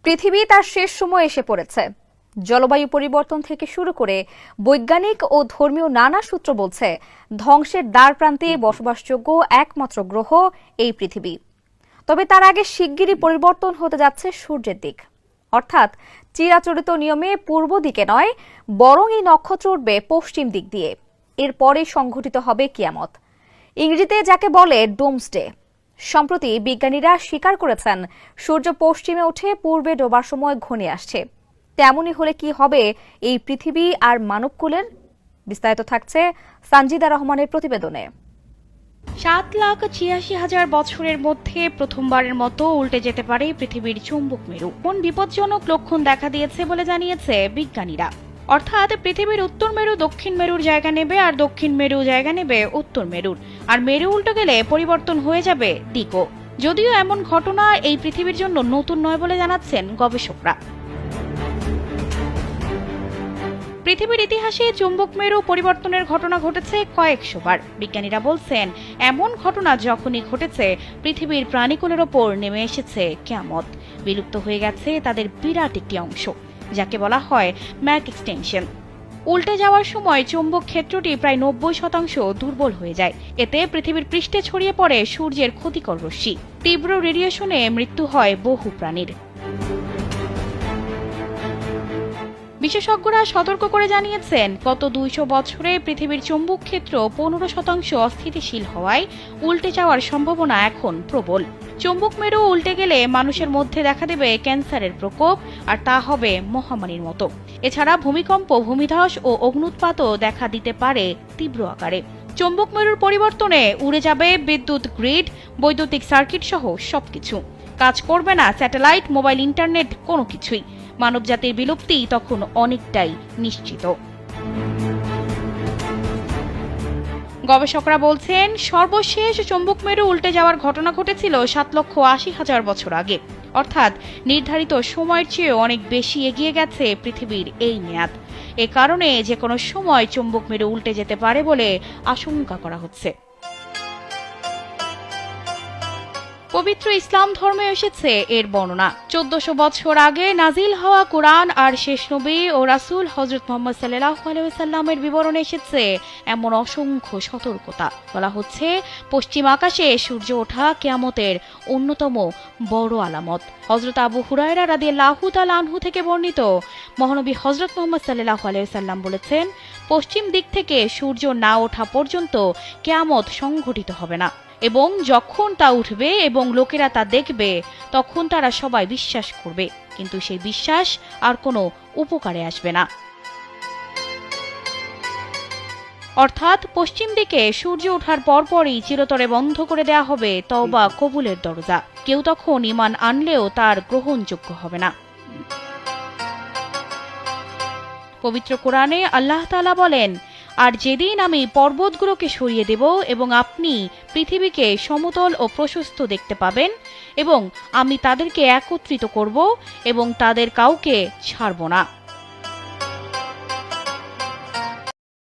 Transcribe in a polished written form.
পৃথিবী তার শেষ সময় এসে পড়েছে। জলবায়ু পরিবর্তন থেকে শুরু করে বৈজ্ঞানিক ও ধর্মীয় নানা সূত্র বলছে ধ্বংসের দ্বারপ্রান্তে বসবাসযোগ্য একমাত্র গ্রহ এই পৃথিবী। তবে তার আগে শিগগিরই পরিবর্তন হতে যাচ্ছে সূর্যের দিক, অর্থাৎ চিরাচরিত নিয়মে পূর্ব দিকে নয়, বরং এই নক্ষত্র উঠবে পশ্চিম দিক দিয়ে। এরপরে সংঘটিত হবে কিয়ামত, ইংরেজিতে যাকে বলে ডোমসডে। সম্প্রতি বিজ্ঞানীরা স্বীকার করেছেন সূর্য পশ্চিমে উঠে পূর্বে ডোবার সময় ঘনিয়ে আসছে। তেমনই হলে কি হবে এই পৃথিবী আর মানবকুলের? বিস্তারিত থাকছে সানজিদা রহমানের প্রতিবেদনে। 7,86,000 বছরের মধ্যে প্রথমবারের মতো উল্টে যেতে পারে পৃথিবীর চুম্বক মেরু। কোন বিপজ্জনক লক্ষণ দেখা দিয়েছে বলে জানিয়েছে বিজ্ঞানীরা। অর্থাৎ পৃথিবীর উত্তর মেরু দক্ষিণ মেরুর জায়গা নেবে, আর দক্ষিণ মেরু জায়গা নেবে উত্তর মেরুর। আর মেরু উল্টে গেলে পরিবর্তন হয়ে যাবে দিকও। যদিও এমন ঘটনা এই পৃথিবীর জন্য নতুন নয় বলে জানাচ্ছেন গবেষকরা। পৃথিবীর ইতিহাসে চুম্বক মেরু পরিবর্তনের ঘটনা ঘটেছে কয়েকশো বার। বিজ্ঞানীরা বলছেন, এমন ঘটনা যখনই ঘটেছে পৃথিবীর প্রাণীকুলের ওপর নেমে এসেছে কিয়ামত। বিলুপ্ত হয়ে গেছে তাদের বিরাট একটি অংশ, যাকে বলা হয় ম্যাক এক্সটেনশন। উল্টে যাওয়ার সময় চুম্বক ক্ষেত্রটি প্রায় 90% দুর্বল হয়ে যায়। এতে পৃথিবীর পৃষ্ঠে ছড়িয়ে পড়ে সূর্যের ক্ষতিকর রশ্মি। তীব্র রেডিয়েশনে মৃত্যু হয় বহু প্রাণীর। বিশেষজ্ঞরা সতর্ক করে জানিয়েছেন, গত 200 বছরে পৃথিবীর চুম্বক ক্ষেত্র 15% অস্থিতিশীল হওয়ায় উল্টে যাওয়ার সম্ভাবনা এখন প্রবল। চুম্বক মেরু উল্টে গেলে মানুষের মধ্যে দেখা দেবে ক্যান্সারের প্রকোপ, আর তা হবে মহামারীর মতো। এছাড়া ভূমিকম্প, ভূমিধস ও অগ্ন্যুৎপাতও দেখা দিতে পারে তীব্র আকারে। চুম্বক মেরুর পরিবর্তনে উড়ে যাবে বিদ্যুৎ গ্রিড, বৈদ্যুতিক সার্কিট সহ সবকিছু। কাজ করবে না স্যাটেলাইট, মোবাইল, ইন্টারনেট, কোনো কিছুই। মানবজাতির বিলুপ্তি তখন অনেকটাই নিশ্চিত। গবেষকরা বলছেন, সর্বশেষ চুম্বক মেরু উল্টে যাওয়ার ঘটনা ঘটেছিল 7,80,000 বছর আগে। অর্থাৎ নির্ধারিত সময়ের চেয়ে অনেক বেশি এগিয়ে গেছে পৃথিবীর এই মেয়াদ। এ কারণে যে কোনো সময় চুম্বক মেরু উল্টে যেতে পারে বলে আশঙ্কা করা হচ্ছে। পবিত্র ইসলাম ধর্মে এসেছে এর বর্ণনা। 1400 বছর আগে নাজিল হওয়া কোরআন আর শেষ নবী ও রাসূল হযরত মুহাম্মদ সাল্লাল্লাহু আলাইহি ওয়াসাল্লামের বিবরণে এসেছে এমন অসংখ্য সতর্কতা। বলা হচ্ছে, পশ্চিম আকাশে সূর্য ওঠা কিয়ামতের অন্যতম বড় আলামত। হযরত আবু হুরায়রা রাদিয়াল্লাহু তাআলা আনহু থেকে বর্ণিত, মহানবী হযরত মুহাম্মদ সাল্লাল্লাহু আলাইহি ওয়াসাল্লাম বলেছেন, পশ্চিম দিক থেকে সূর্য না ওঠা পর্যন্ত কিয়ামত সংঘটিত হবে না, এবং যখন তা উঠবে এবং লোকেরা তা দেখবে তখন তারা সবাই বিশ্বাস করবে, কিন্তু সেই বিশ্বাস আর কোনো উপকারে আসবে না। অর্থাৎ পশ্চিম দিকে সূর্য ওঠার পরপরই চিরতরে বন্ধ করে দেয়া হবে তওবা কবুলের দরজা। কেউ তখন ঈমান আনলেও তার গ্রহণযোগ্য হবে না। পবিত্র কোরআনে আল্লাহ তাআলা বলেন, আর যেদিন আমি পর্বতগুলোকে সরিয়ে দেব এবং আপনি পৃথিবীকে সমতল ও প্রশস্ত দেখতে পাবেন, এবং আমি তাদেরকে একত্রিত করব এবং তাদের কাউকে ছাড়ব না।